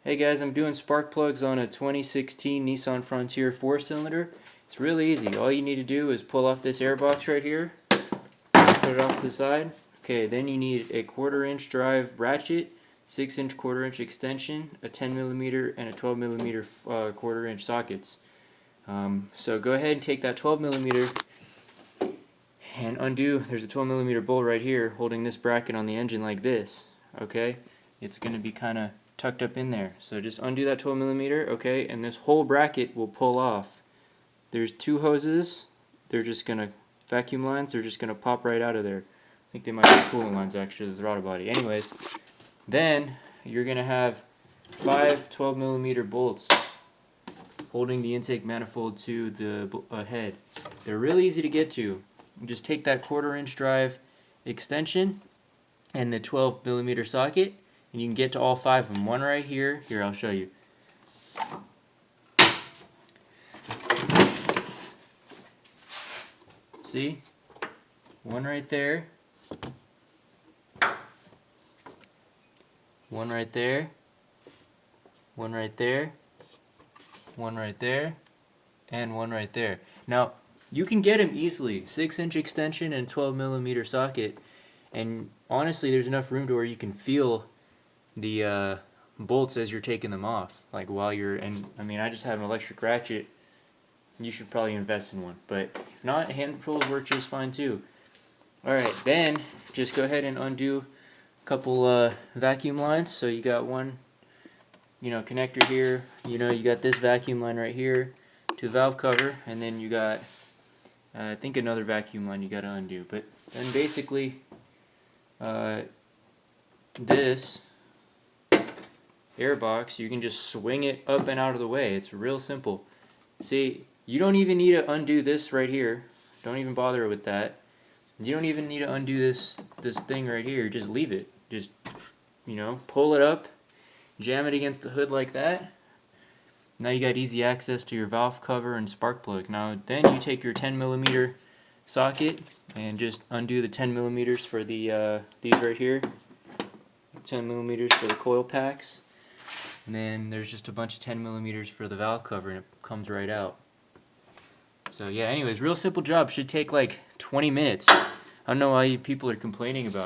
Hey guys, I'm doing spark plugs on a 2016 Nissan Frontier 4-cylinder. It's really easy. All you need to do is pull off this air box right here, put it off to the side. Okay, then you need a 1/4-inch drive ratchet, 6-inch 1/4-inch extension, a 10mm and a 12mm 1/4-inch sockets. So go ahead and take that 12mm and undo. There's a 12mm bolt right here holding this bracket on the engine like this. Okay, it's going to be kind of tucked up in there. So just undo that 12mm, okay, and this whole bracket will pull off. There's two hoses. They're just going to, vacuum lines, they're just going to pop right out of there. I think they might be cooling lines actually, the throttle body. Anyways, then you're going to have 5 12mm bolts holding the intake manifold to the head. They're really easy to get to. You just take that 1/4-inch drive extension and the 12mm socket, and you can get to all 5 of them. One right here. Here, I'll show you. See? One right there. One right there. One right there. One right there. And one right there. Now, you can get them easily. 6-inch extension and 12mm socket. And honestly, there's enough room to where you can feel the bolts as you're taking them off, like while you're, and I mean, I just have an electric ratchet. You should probably invest in one, but if not, hand tools work just fine too. Alright, then just go ahead and undo a couple vacuum lines. So you got one, connector here, you got this vacuum line right here to the valve cover, and then you got I think another vacuum line you got to undo. But then basically this air box, you can just swing it up and out of the way. It's real simple. See, you don't even need to undo this right here. Don't even bother with that. You don't even need to undo this thing right here. Just leave it. Just, pull it up, jam it against the hood like that. Now you got easy access to your valve cover and spark plug. Now then you take your 10mm socket and just undo the 10mm for the these right here. 10mm for the coil packs. And then there's just a bunch of 10mm for the valve cover, and it comes right out. So yeah, anyways, real simple job. Should take like 20 minutes. I don't know why people are complaining about it.